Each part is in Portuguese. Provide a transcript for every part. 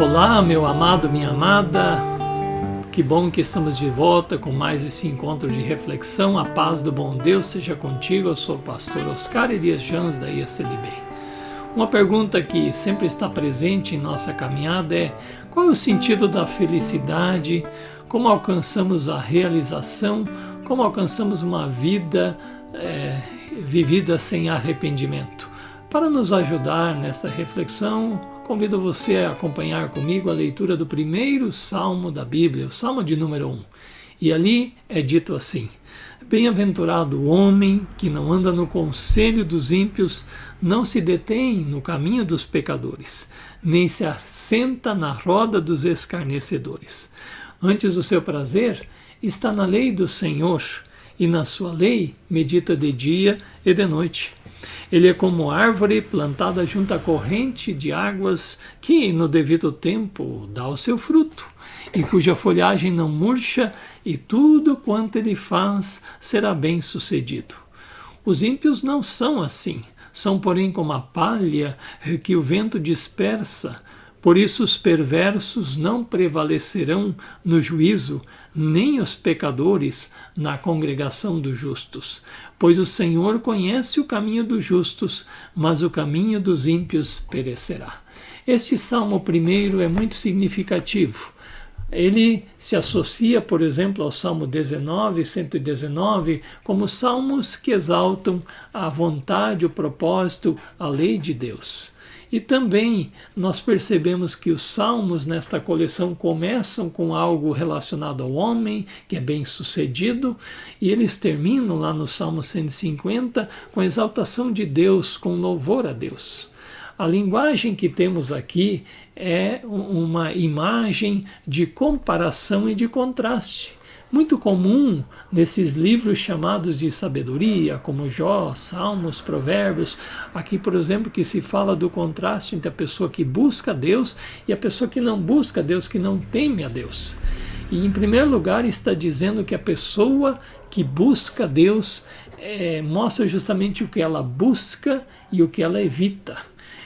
Olá, meu amado, minha amada, que bom que estamos de volta com mais esse encontro de reflexão. A paz do bom Deus seja contigo. Eu sou o pastor Oscar Elias Jans da IACLB. Uma pergunta que sempre está presente em nossa caminhada é: qual é o sentido da felicidade? Como alcançamos a realização? Como alcançamos uma vida vivida sem arrependimento? Para nos ajudar nesta reflexão, convido você a acompanhar comigo a leitura do primeiro salmo da Bíblia, o salmo de número 1. E ali é dito assim: bem-aventurado o homem que não anda no conselho dos ímpios, não se detém no caminho dos pecadores, nem se assenta na roda dos escarnecedores. Antes o seu prazer está na lei do Senhor, e na sua lei medita de dia e de noite. Ele é como árvore plantada junto à corrente de águas, que no devido tempo dá o seu fruto, e cuja folhagem não murcha, e tudo quanto ele faz será bem sucedido. Os ímpios não são assim, são porém como a palha que o vento dispersa. Por isso os perversos não prevalecerão no juízo, nem os pecadores na congregação dos justos. Pois o Senhor conhece o caminho dos justos, mas o caminho dos ímpios perecerá. Este salmo primeiro é muito significativo. Ele se associa, por exemplo, ao Salmo 19, 119, como salmos que exaltam a vontade, o propósito, a lei de Deus. E também nós percebemos que os salmos nesta coleção começam com algo relacionado ao homem, que é bem-sucedido, e eles terminam lá no Salmo 150 com a exaltação de Deus, com louvor a Deus. A linguagem que temos aqui é uma imagem de comparação e de contraste. Muito comum nesses livros chamados de sabedoria, como Jó, Salmos, Provérbios. Aqui, por exemplo, que se fala do contraste entre a pessoa que busca Deus e a pessoa que não busca Deus, que não teme a Deus. E, em primeiro lugar, está dizendo que a pessoa que busca Deus mostra justamente o que ela busca e o que ela evita.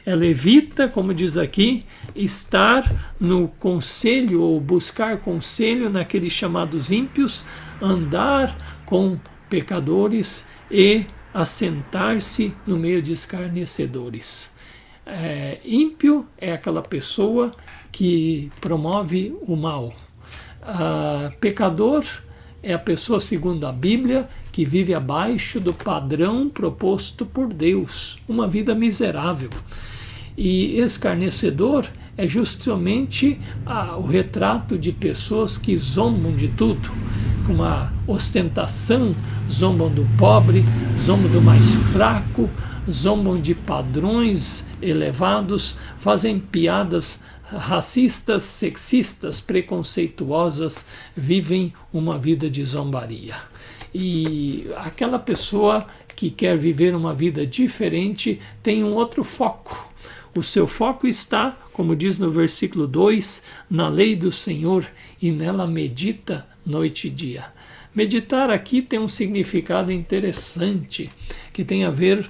Ela evita, como diz aqui, estar no conselho ou buscar conselho naqueles chamados ímpios, andar com pecadores e assentar-se no meio de escarnecedores. Ímpio é aquela pessoa que promove o mal. Pecador é a pessoa, segundo a Bíblia, que vive abaixo do padrão proposto por Deus, uma vida miserável. E escarnecedor é justamente o retrato de pessoas que zombam de tudo, com uma ostentação, zombam do pobre, zombam do mais fraco, zombam de padrões elevados, fazem piadas racistas, sexistas, preconceituosas, vivem uma vida de zombaria. E aquela pessoa que quer viver uma vida diferente tem um outro foco. O seu foco está, como diz no versículo 2, na lei do Senhor, e nela medita noite e dia. Meditar aqui tem um significado interessante, que tem a ver,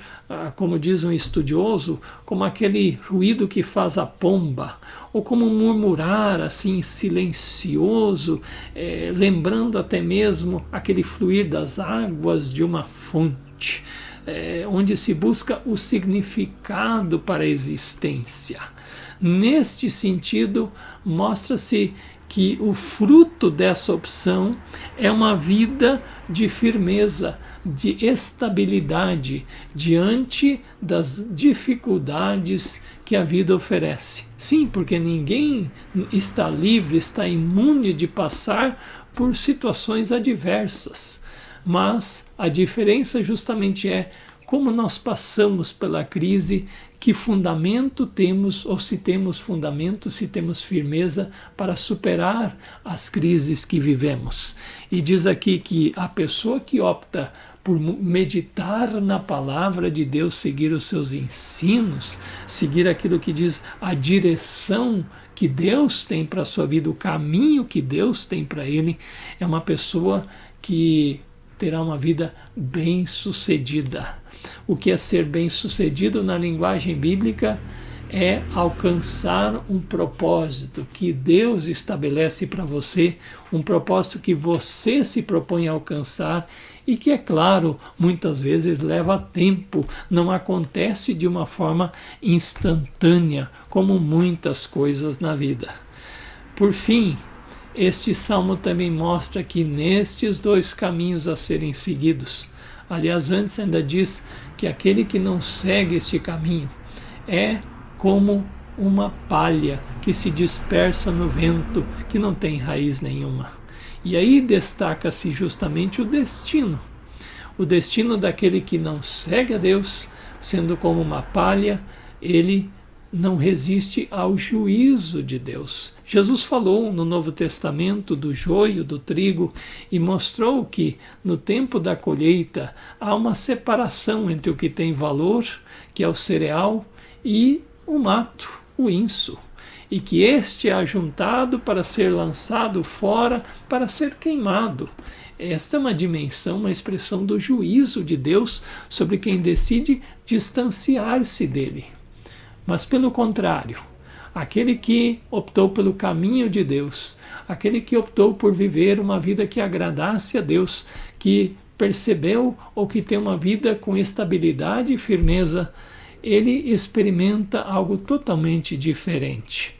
como diz um estudioso, como aquele ruído que faz a pomba, ou como murmurar assim silencioso, lembrando até mesmo aquele fluir das águas de uma fonte, onde se busca o significado para a existência. Neste sentido, mostra-se que o fruto dessa opção é uma vida de firmeza, de estabilidade diante das dificuldades que a vida oferece. Sim, porque ninguém está livre, está imune de passar por situações adversas. Mas a diferença justamente é como nós passamos pela crise, que fundamento temos, ou se temos fundamento, se temos firmeza para superar as crises que vivemos. E diz aqui que a pessoa que opta por meditar na palavra de Deus, seguir os seus ensinos, seguir aquilo que diz a direção que Deus tem para a sua vida, o caminho que Deus tem para ele, é uma pessoa que terá uma vida bem-sucedida. O que é ser bem-sucedido na linguagem bíblica é alcançar um propósito que Deus estabelece para você, um propósito que você se propõe a alcançar e que, é claro, muitas vezes leva tempo, não acontece de uma forma instantânea, como muitas coisas na vida. Por fim, este salmo também mostra que nestes dois caminhos a serem seguidos, aliás, antes ainda diz que aquele que não segue este caminho é como uma palha que se dispersa no vento, que não tem raiz nenhuma. E aí destaca-se justamente o destino daquele que não segue a Deus, sendo como uma palha, ele não resiste ao juízo de Deus. Jesus falou no Novo Testamento do joio, do trigo, e mostrou que no tempo da colheita há uma separação entre o que tem valor, que é o cereal, e o mato, o inso, e que este é ajuntado para ser lançado fora, para ser queimado. Esta é uma dimensão, uma expressão do juízo de Deus sobre quem decide distanciar-se dele. Mas pelo contrário, aquele que optou pelo caminho de Deus, aquele que optou por viver uma vida que agradasse a Deus, que percebeu ou que tem uma vida com estabilidade e firmeza, ele experimenta algo totalmente diferente.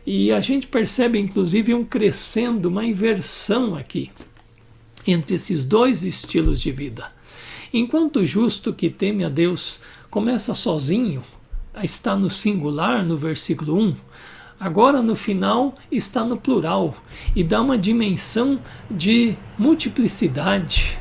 E a gente percebe inclusive um crescendo, uma inversão aqui entre esses dois estilos de vida. Enquanto o justo que teme a Deus começa sozinho, está no singular no versículo 1, agora no final está no plural e dá uma dimensão de multiplicidade,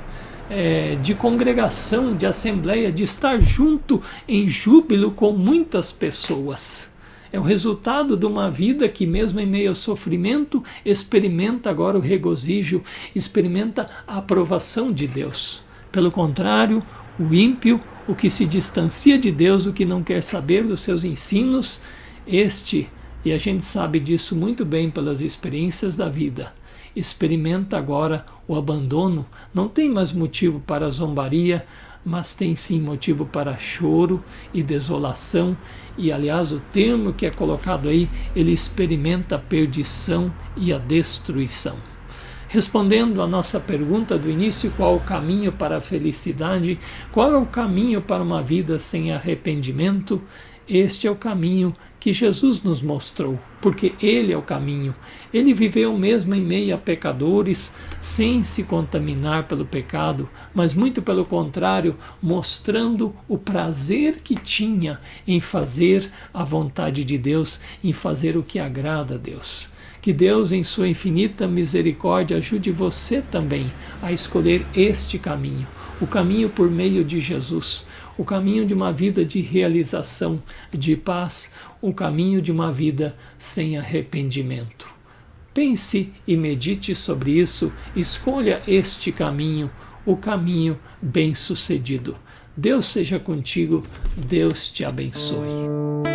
de congregação, de assembleia, de estar junto em júbilo com muitas pessoas. É o resultado de uma vida que, mesmo em meio ao sofrimento, experimenta agora o regozijo, experimenta a aprovação de Deus. Pelo contrário, o ímpio, o que se distancia de Deus, o que não quer saber dos seus ensinos, e a gente sabe disso muito bem pelas experiências da vida, experimenta agora o abandono, não tem mais motivo para zombaria, mas tem sim motivo para choro e desolação, e aliás o termo que é colocado aí, ele experimenta a perdição e a destruição. Respondendo à nossa pergunta do início, qual o caminho para a felicidade, qual é o caminho para uma vida sem arrependimento? Este é o caminho que Jesus nos mostrou, porque Ele é o caminho. Ele viveu mesmo em meio a pecadores, sem se contaminar pelo pecado, mas muito pelo contrário, mostrando o prazer que tinha em fazer a vontade de Deus, em fazer o que agrada a Deus. Que Deus, em sua infinita misericórdia, ajude você também a escolher este caminho, o caminho por meio de Jesus, o caminho de uma vida de realização, de paz, o caminho de uma vida sem arrependimento. Pense e medite sobre isso, escolha este caminho, o caminho bem-sucedido. Deus seja contigo, Deus te abençoe.